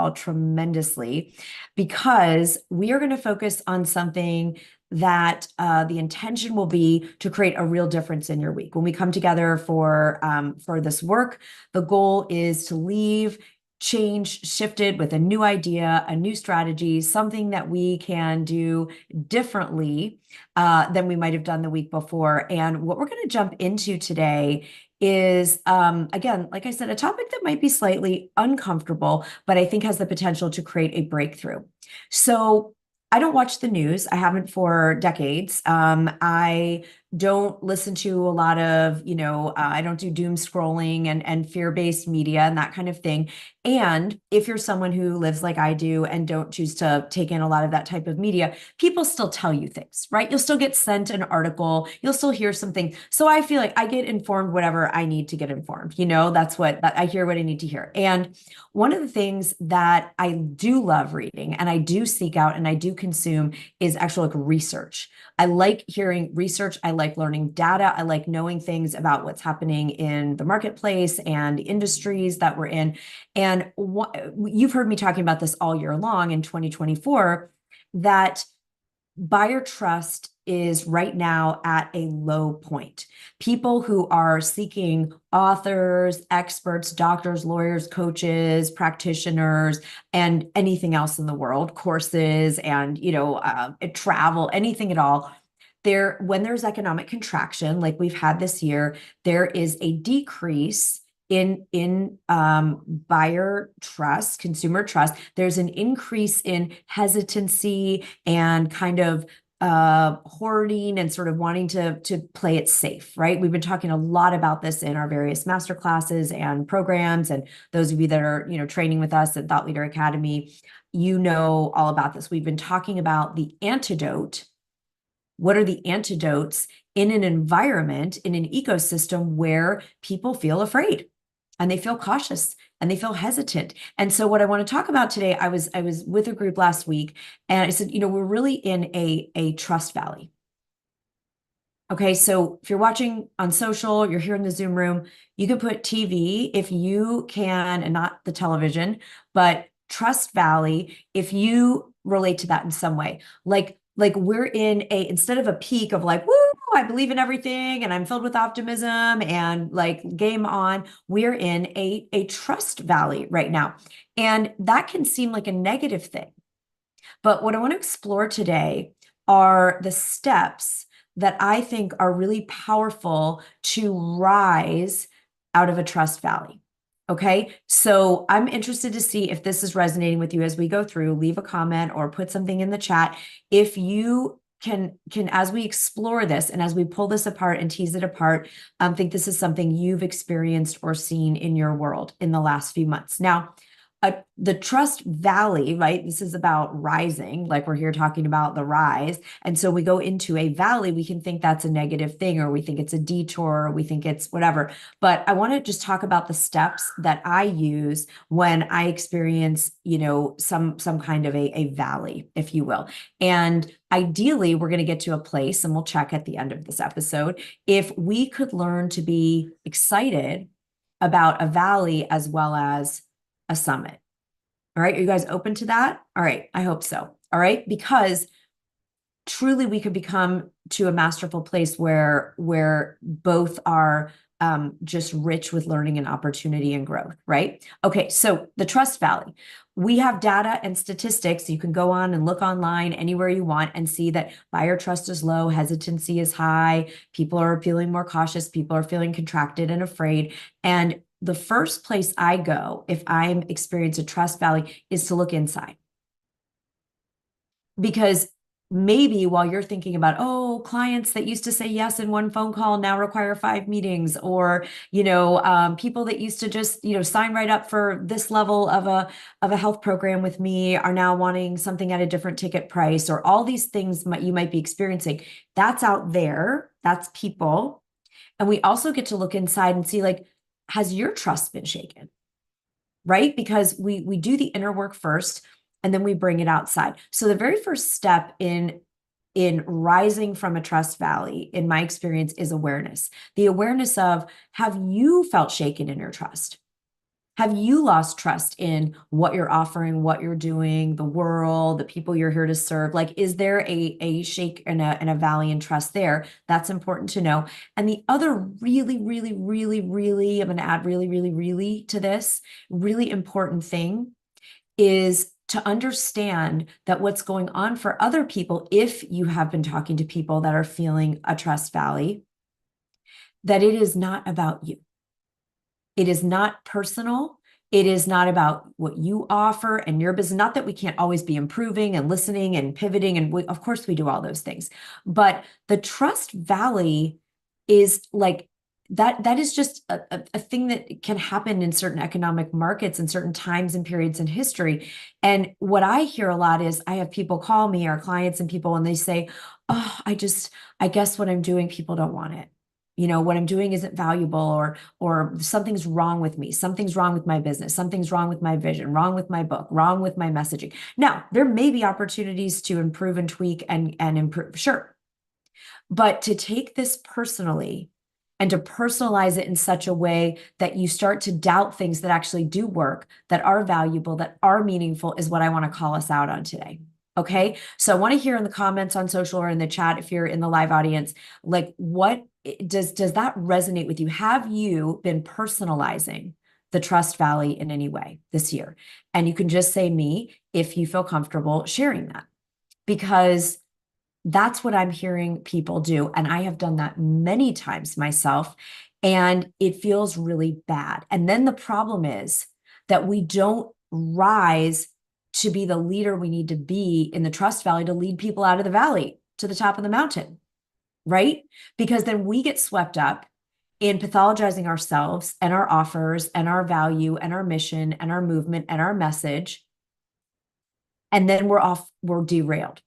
y'all tremendously because we are going to focus on something that the intention will be to create a real difference in your week. When we come together for this work, the goal is to leave change shifted with a new idea, a new strategy, something that we can do differently than we might have done the week before. And what we're going to jump into today is, again, like I said, a topic that might be slightly uncomfortable, but I think has the potential to create a breakthrough. So I don't watch the news. I haven't for decades. I don't listen to a lot of, I don't do doom scrolling and fear-based media and that kind of thing. And if you're someone who lives like I do and don't choose to take in a lot of that type of media, people still tell you things, right? You'll still get sent an article, you'll still hear something. So I feel like I get informed whatever I need to get informed. I hear what I need to hear. And one of the things that I do love reading and I do seek out and I do consume is actual like research. I like hearing research. I like learning data. I like knowing things about what's happening in the marketplace and the industries that we're in. And you've heard me talking about this all year long in 2024, that buyer trust is right now at a low point. People who are seeking authors, experts, doctors, lawyers, coaches, practitioners, and anything else in the world, courses and, travel, anything at all. When there's economic contraction, like we've had this year, there is a decrease in buyer trust, consumer trust. There's an increase in hesitancy and kind of hoarding and sort of wanting to play it safe, right? We've been talking a lot about this in our various master classes and programs, and those of you that are training with us at Thought Leader Academy, all about this. We've been talking about the antidote. What are the antidotes in an environment, in an ecosystem where people feel afraid and they feel cautious and they feel hesitant? And so what I want to talk about today, I was with a group last week and I said, we're really in a trust valley. Okay, so if you're watching on social, you're here in the Zoom room, you can put TV if you can, and not the television, but trust valley if you relate to that in some way. Like we're in instead of a peak of like, woo, I believe in everything and I'm filled with optimism and like game on, we're in a trust valley right now. And that can seem like a negative thing. But what I want to explore today are the steps that I think are really powerful to rise out of a trust valley. Okay, so I'm interested to see if this is resonating with you as we go through. Leave a comment or put something in the chat. If you can as we explore this and as we pull this apart and tease it apart, think this is something you've experienced or seen in your world in the last few months. Now, the trust valley, right? This is about rising, like we're here talking about the rise. And so we go into a valley, we can think that's a negative thing, or we think it's a detour, or we think it's whatever. But I want to just talk about the steps that I use when I experience, some kind of a valley, if you will. And ideally, we're going to get to a place, and we'll check at the end of this episode, if we could learn to be excited about a valley as well as a summit. All right. Are you guys open to that? All right. I hope so. All right. Because truly we could become to a masterful place where both are just rich with learning and opportunity and growth, right? Okay, so the trust valley. We have data and statistics. You can go on and look online anywhere you want and see that buyer trust is low, hesitancy is high, people are feeling more cautious, people are feeling contracted and afraid. And the first place I go if I'm experiencing a trust valley is to look inside. Because maybe while you're thinking about, oh, clients that used to say yes in one phone call now require 5 meetings, or, people that used to just, sign right up for this level of a health program with me are now wanting something at a different ticket price, or all these things you might be experiencing. That's out there. That's people. And we also get to look inside and see, like, has your trust been shaken? Right? Because we do the inner work first, and then we bring it outside. So the very first step in rising from a trust valley, in my experience, is awareness. The awareness of, have you felt shaken in your trust? Have you lost trust in what you're offering, what you're doing, the world, the people you're here to serve? Like, is there a shake and a valley in trust there? That's important to know. And the other really, really, really, really, I'm going to add really, really, really to this, really important thing is to understand that what's going on for other people, if you have been talking to people that are feeling a trust valley, that it is not about you. It is not personal. It is not about what you offer and your business. Not that we can't always be improving and listening and pivoting. And of course, we do all those things. But the trust valley is like that is just a thing that can happen in certain economic markets and certain times and periods in history. And what I hear a lot is I have people call me, our clients and people, and they say, oh, I guess what I'm doing, people don't want it. What I'm doing isn't valuable, or something's wrong with me. Something's wrong with my business. Something's wrong with my vision, wrong with my book, wrong with my messaging. Now, there may be opportunities to improve and tweak and improve, sure. But to take this personally and to personalize it in such a way that you start to doubt things that actually do work, that are valuable, that are meaningful is what I want to call us out on today. Okay. So I want to hear in the comments on social or in the chat, if you're in the live audience, like what does that resonate with you? Have you been personalizing the trust valley in any way this year? And you can just say me if you feel comfortable sharing that, because that's what I'm hearing people do. And I have done that many times myself, and it feels really bad. And then the problem is that we don't rise to be the leader we need to be in the trust valley to lead people out of the valley to the top of the mountain, right? Because then we get swept up in pathologizing ourselves and our offers and our value and our mission and our movement and our message. And then we're derailed.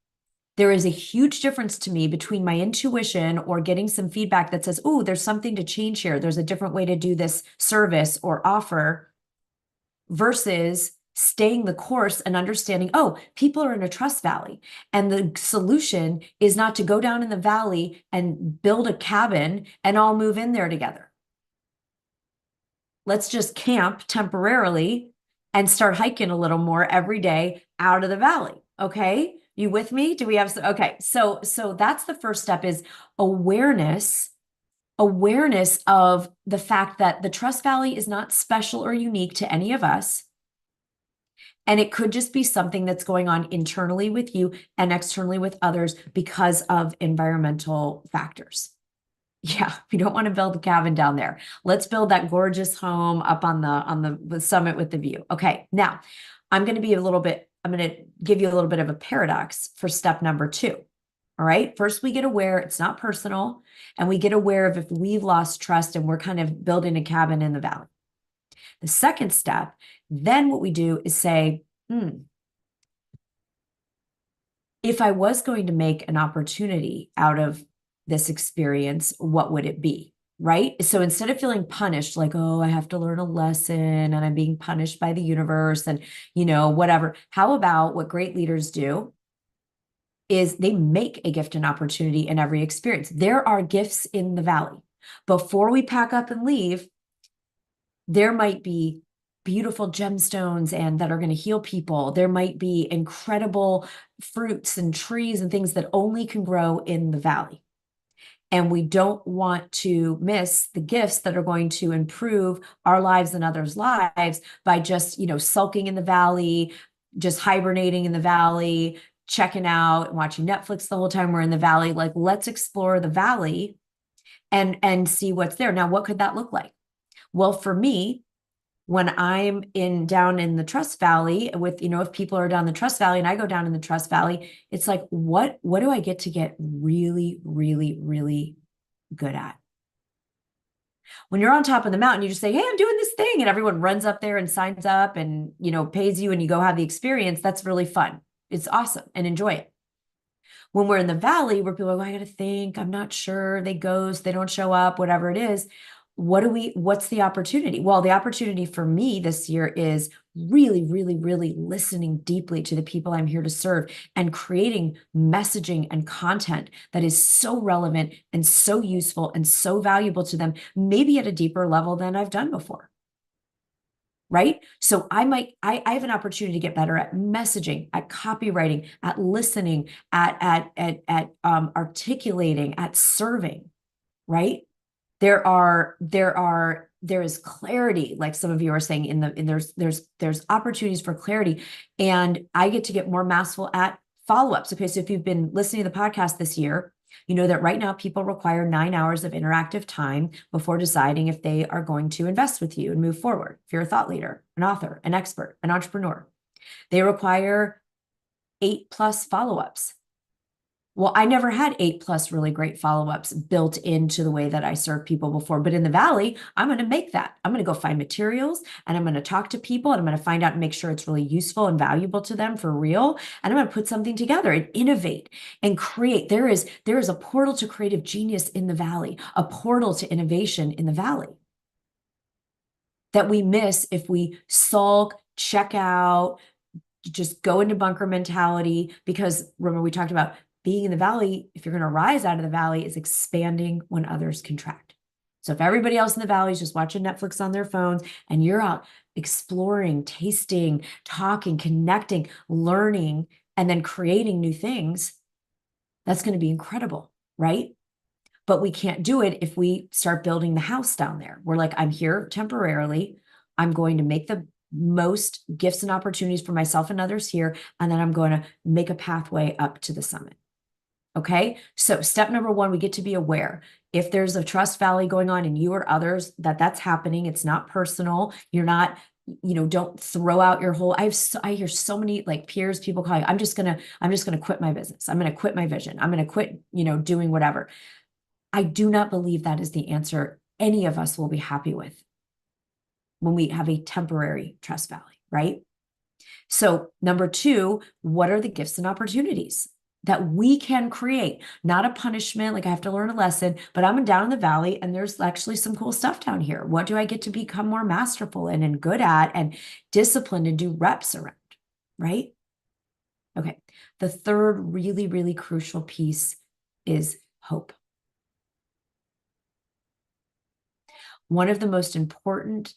There is a huge difference to me between my intuition or getting some feedback that says, oh, there's something to change here. There's a different way to do this service or offer, versus staying the course and understanding, oh, people are in a trust valley. And the solution is not to go down in the valley and build a cabin and all move in there together. Let's just camp temporarily and start hiking a little more every day out of the valley. Okay. You with me? Do we have some? Okay. So that's the first step, is awareness of the fact that the trust valley is not special or unique to any of us. And it could just be something that's going on internally with you and externally with others because of environmental factors. Yeah, we don't want to build a cabin down there. Let's build that gorgeous home up on the summit with the view. Okay, now I'm going to give you a little bit of a paradox for step number 2. All right. First, we get aware it's not personal, and we get aware of if we've lost trust and we're kind of building a cabin in the valley. The second step, then what we do is say, if I was going to make an opportunity out of this experience, what would it be? Right? So instead of feeling punished, like, oh, I have to learn a lesson and I'm being punished by the universe and, whatever. How about what great leaders do is they make a gift and opportunity in every experience. There are gifts in the valley. Before we pack up and leave, there might be beautiful gemstones and that are going to heal people. There might be incredible fruits and trees and things that only can grow in the valley. And we don't want to miss the gifts that are going to improve our lives and others' lives by just, sulking in the valley, just hibernating in the valley, checking out and watching Netflix the whole time we're in the valley. Like, let's explore the valley and see what's there. Now, what could that look like? Well, for me, when I'm down in the trust valley with, if people are down the trust valley and I go down in the trust valley, it's like, what do I get to get really, really, really good at? When you're on top of the mountain, you just say, hey, I'm doing this thing. And everyone runs up there and signs up and, pays you and you go have the experience. That's really fun. It's awesome and enjoy it. When we're in the valley where people are like, I got to think, I'm not sure, they ghost, they don't show up, whatever it is. What's the opportunity? Well, the opportunity for me this year is really, really, really listening deeply to the people I'm here to serve and creating messaging and content that is so relevant and so useful and so valuable to them, maybe at a deeper level than I've done before. right? So I have an opportunity to get better at messaging, at copywriting, at listening, at articulating, at serving, right? There is clarity, like some of you are saying, there's opportunities for clarity, and I get to get more masterful at follow-ups. Okay, so if you've been listening to the podcast this year, you know that right now people require 9 hours of interactive time before deciding if they are going to invest with you and move forward. If you're a thought leader, an author, an expert, an entrepreneur, they require 8+ follow-ups. Well, I never had 8+ really great follow-ups built into the way that I serve people before. But in the Valley, I'm going to make that. I'm going to go find materials, and I'm going to talk to people, and I'm going to find out and make sure it's really useful and valuable to them for real. And I'm going to put something together and innovate and create. There is a portal to creative genius in the Valley, a portal to innovation in the Valley that we miss if we sulk, check out, just go into bunker mentality. Because remember, we talked about being in the Valley, if you're going to rise out of the Valley, is expanding when others contract. So if everybody else in the Valley is just watching Netflix on their phones and you're out exploring, tasting, talking, connecting, learning, and then creating new things, that's going to be incredible, right? But we can't do it if we start building the house down there. We're like, I'm here temporarily. I'm going to make the most gifts and opportunities for myself and others here, and then I'm going to make a pathway up to the summit. Okay, so step number one, we get to be aware. If there's a trust valley going on in you or others, that's happening. It's not personal. You're not, don't throw out your whole. I hear so many like peers, people calling, I'm just gonna quit my business. I'm gonna quit my vision. I'm gonna quit, doing whatever. I do not believe that is the answer any of us will be happy with when we have a temporary trust valley, right? So number two, what are the gifts and opportunities that we can create? Not a punishment, like I have to learn a lesson, but I'm down in the valley and there's actually some cool stuff down here. What do I get to become more masterful in and good at and disciplined and do reps around, right? Okay. The third really, really crucial piece is hope. One of the most important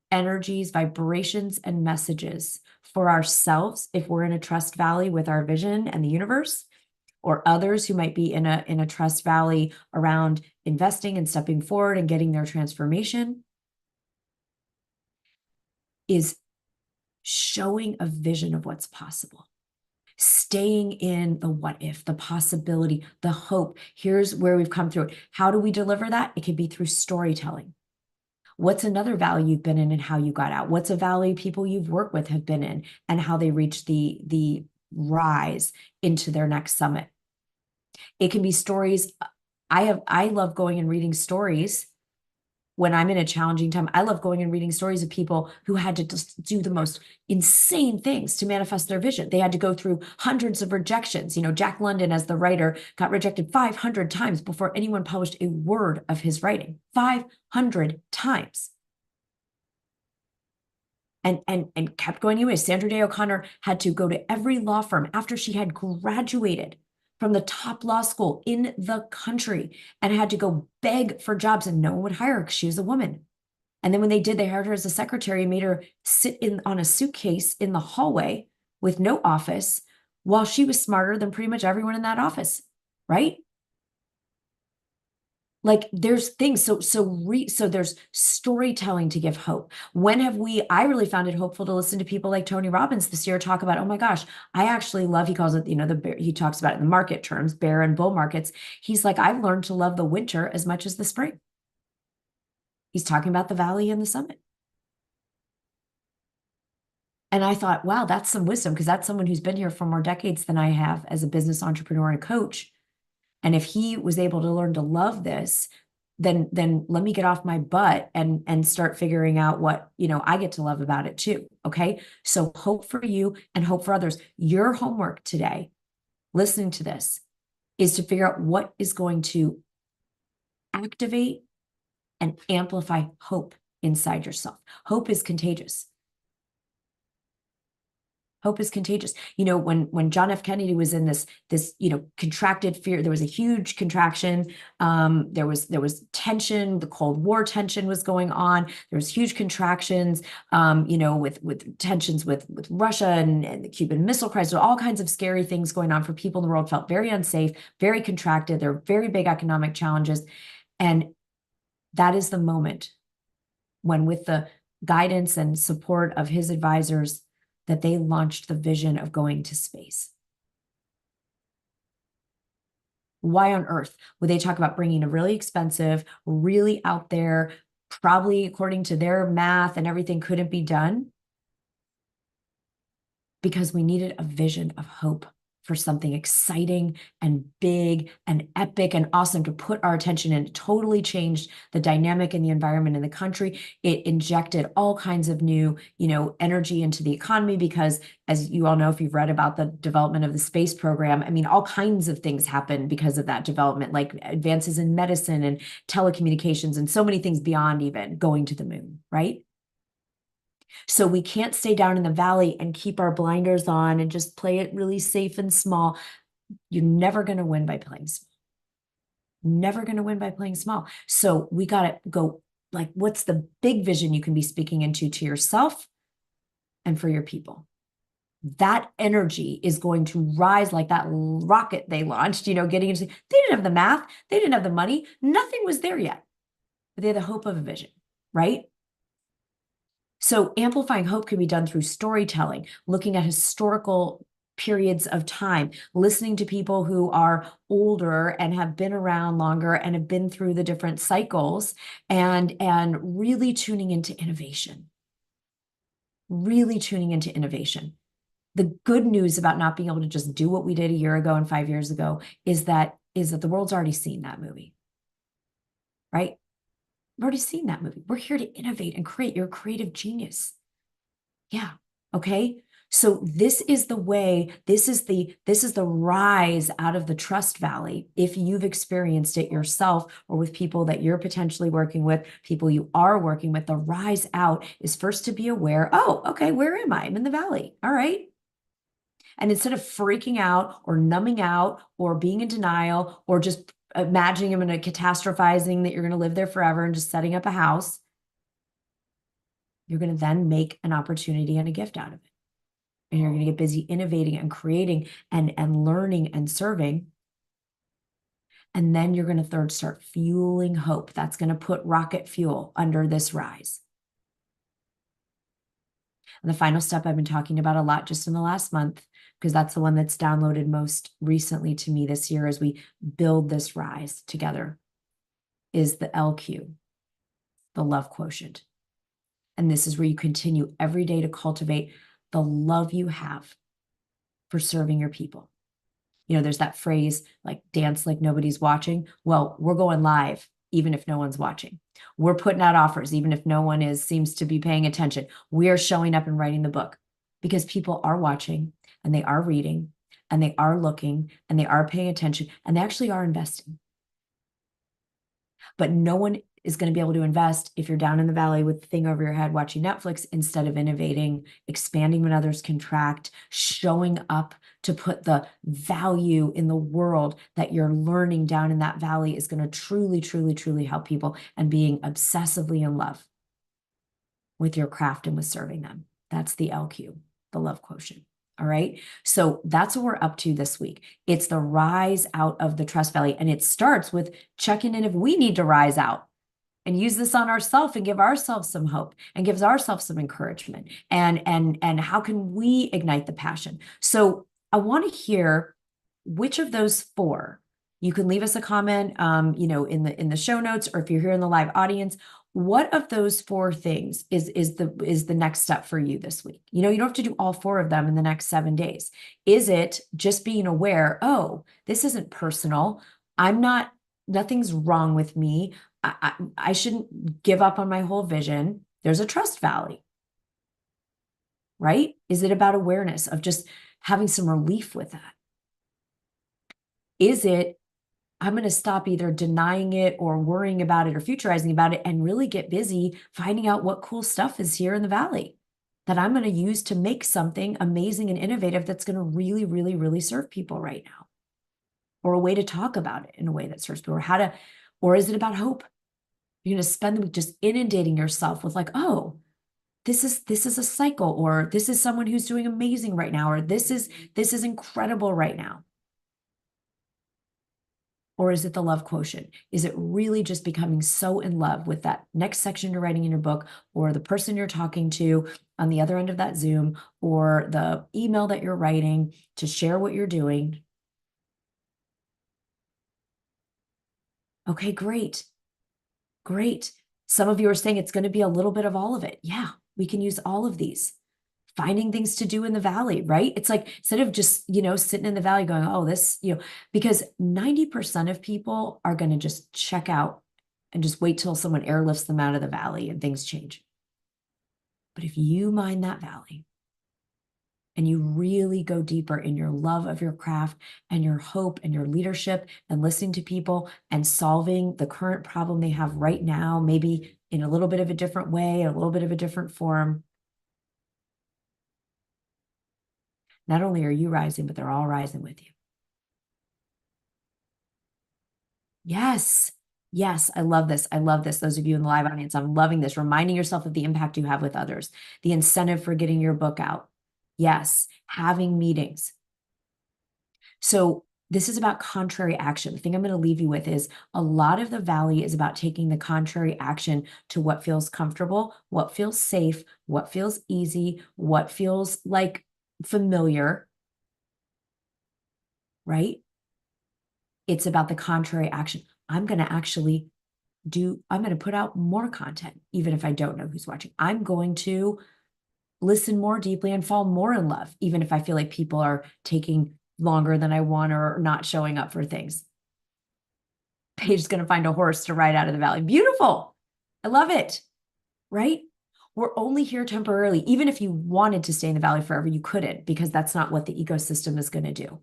energies, vibrations, and messages for ourselves, if we're in a trust valley with our vision and the universe, or others who might be in a trust valley around investing and stepping forward and getting their transformation, is showing a vision of what's possible. Staying in the what if, the possibility, the hope. Here's where we've come through it. How do we deliver that? It could be through storytelling. What's another valley you've been in and how you got out? What's a valley people you've worked with have been in and how they reached the rise into their next summit? It can be stories. I love going and reading stories when I'm in a challenging time. I love going and reading stories of people who had to just do the most insane things to manifest their vision. They had to go through hundreds of rejections. Jack London, as the writer, got rejected 500 times before anyone published a word of his writing. 500 times. And kept going anyway. Sandra Day O'Connor had to go to every law firm after she had graduated from the top law school in the country and had to go beg for jobs, and no one would hire her because she was a woman. And then when they did, they hired her as a secretary and made her sit on a suitcase in the hallway with no office while she was smarter than pretty much everyone in that office, right? Like there's things, so there's storytelling to give hope. I really found it hopeful to listen to people like Tony Robbins this year talk about, oh my gosh, I actually love, he calls it, he talks about it in the market terms, bear and bull markets. He's like, I've learned to love the winter as much as the spring. He's talking about the valley and the summit. And I thought, wow, that's some wisdom, because that's someone who's been here for more decades than I have as a business entrepreneur and a coach. And if he was able to learn to love this, then let me get off my butt and start figuring out what, I get to love about it too. Okay. So hope for you and hope for others. Your homework today, listening to this, is to figure out what is going to activate and amplify hope inside yourself. Hope is contagious. Hope is contagious. You know, when John F. Kennedy was in this contracted fear, there was a huge contraction. There was tension. The Cold War tension was going on. There was huge contractions. With tensions with Russia and the Cuban Missile Crisis, all kinds of scary things going on for people in the world. Felt very unsafe, very contracted. There were very big economic challenges, and that is the moment when, with the guidance and support of his advisors, that they launched the vision of going to space. Why on earth would they talk about bringing a really expensive, really out there, probably according to their math and everything couldn't be done? Because we needed a vision of hope for something exciting and big and epic and awesome to put our attention in. It totally changed the dynamic in the environment in the country. It injected all kinds of new, energy into the economy because, as you all know, if you've read about the development of the space program, I mean, all kinds of things happened because of that development, like advances in medicine and telecommunications and so many things beyond even going to the moon, right? So we can't stay down in the valley and keep our blinders on and just play it really safe and small. You're never going to win by playing small. Never going to win by playing small. So we got to go, like, what's the big vision you can be speaking into to yourself and for your people? That energy is going to rise like that rocket they launched, getting into, they didn't have the math, they didn't have the money, nothing was there yet, but they had the hope of a vision, right? So amplifying hope can be done through storytelling, looking at historical periods of time, listening to people who are older and have been around longer and have been through the different cycles, and really tuning into innovation. Really tuning into innovation. The good news about not being able to just do what we did a year ago and 5 years ago is that the world's already seen that movie, right? We've already seen that movie. We're here to innovate and create. You're a creative genius. Yeah. Okay. So this is the way, this is the rise out of the trust valley. If you've experienced it yourself or with people that you're potentially working with, people you are working with, the rise out is first to be aware, oh, okay, where am I? I'm in the valley. All right. And instead of freaking out or numbing out or being in denial or just imagining I'm going to catastrophizing that you're going to live there forever and just setting up a house, you're going to then make an opportunity and a gift out of it. And you're going to get busy innovating and creating and learning and serving. And then you're going to start fueling hope. That's going to put rocket fuel under this rise. And the final step I've been talking about a lot just in the last month, because that's the one that's downloaded most recently to me this year as we build this rise together, is the LQ, the love quotient. And this is where you continue every day to cultivate the love you have for serving your people. There's that phrase like dance like nobody's watching. Well, we're going live even if no one's watching. We're putting out offers even if no one seems to be paying attention. We are showing up and writing the book because people are watching and they are reading and they are looking and they are paying attention and they actually are investing. But no one is going to be able to invest if you're down in the valley with the thing over your head watching Netflix instead of innovating, expanding when others contract, showing up to put the value in the world that you're learning down in that valley is going to truly, truly, truly help people, and being obsessively in love with your craft and with serving them. That's the LQ, the love quotient. All right. So that's what we're up to this week. It's the rise out of the trust valley. And it starts with checking in if we need to rise out and use this on ourselves and give ourselves some hope and gives ourselves some encouragement. And how can we ignite the passion? So I want to hear which of those four. You can leave us a comment, in the show notes, or if you're here in the live audience, what of those four things is the next step for you this week? You don't have to do all four of them in the next 7 days. Is it just being aware, oh, this isn't personal. Nothing's wrong with me. I shouldn't give up on my whole vision. There's a trust valley, right? Is it about awareness of just having some relief with that? Is it, I'm going to stop either denying it or worrying about it or futurizing about it and really get busy finding out what cool stuff is here in the valley? that I'm going to use to make something amazing and innovative that's going to really, really, really serve people right now? Or a way to talk about it in a way that serves people, or is it about hope? You're going to spend the week just inundating yourself with like, oh, this is a cycle, or this is someone who's doing amazing right now, or this is incredible right now. Or is it the love quotient? Is it really just becoming so in love with that next section you're writing in your book, or the person you're talking to on the other end of that Zoom, or the email that you're writing to share what you're doing? Okay, great. Great. Some of you are saying it's going to be a little bit of all of it. Yeah, we can use all of these. Finding things to do in the valley, right? It's like, instead of just, sitting in the valley going, oh, this, because 90% of people are going to just check out and just wait till someone airlifts them out of the valley and things change. But if you mind that valley and you really go deeper in your love of your craft and your hope and your leadership and listening to people and solving the current problem they have right now, maybe in a little bit of a different way, a little bit of a different form, not only are you rising, but they're all rising with you. Yes. Yes, I love this. I love this. Those of you in the live audience, I'm loving this. Reminding yourself of the impact you have with others, the incentive for getting your book out. Yes, having meetings. So this is about contrary action. The thing I'm going to leave you with is a lot of the valley is about taking the contrary action to what feels comfortable, what feels safe, what feels easy, what feels like familiar, right? It's about the contrary action. I'm going to put out more content, even if I don't know who's watching. I'm going to listen more deeply and fall more in love, even if I feel like people are taking longer than I want or not showing up for things. Paige is going to find a horse to ride out of the valley. Beautiful. I love it. Right? We're only here temporarily. Even if you wanted to stay in the valley forever, you couldn't, because that's not what the ecosystem is going to do.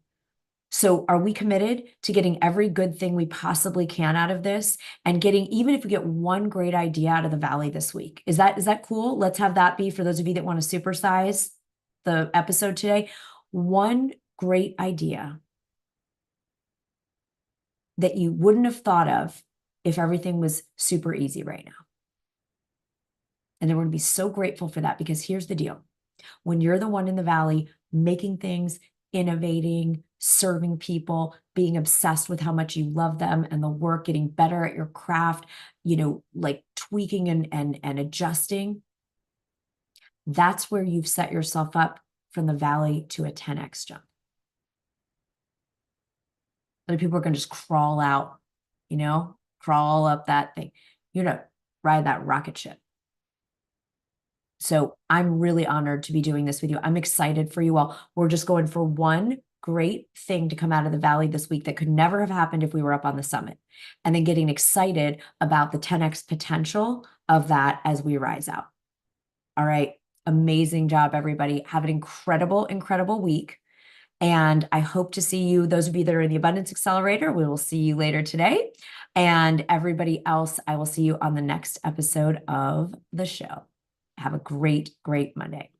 So are we committed to getting every good thing we possibly can out of this, and getting, even if we get one great idea out of the valley this week? Is that cool? Let's have that be, for those of you that want to supersize the episode today, one great idea that you wouldn't have thought of if everything was super easy right now. And then we're going to be so grateful for that, because here's the deal. When you're the one in the valley making things, innovating, serving people, being obsessed with how much you love them and the work, getting better at your craft, like tweaking and adjusting, that's where you've set yourself up from the valley to a 10x jump. Other people are going to just crawl out, crawl up that thing. You're going to ride that rocket ship. So I'm really honored to be doing this with you. I'm excited for you all. We're just going for one great thing to come out of the valley this week that could never have happened if we were up on the summit, and then getting excited about the 10x potential of that as we rise out. All right. Amazing job, everybody. Have an incredible, incredible week. And I hope to see you, those of you that are in the Abundance Accelerator, we will see you later today. And everybody else, I will see you on the next episode of the show. Have a great, great Monday.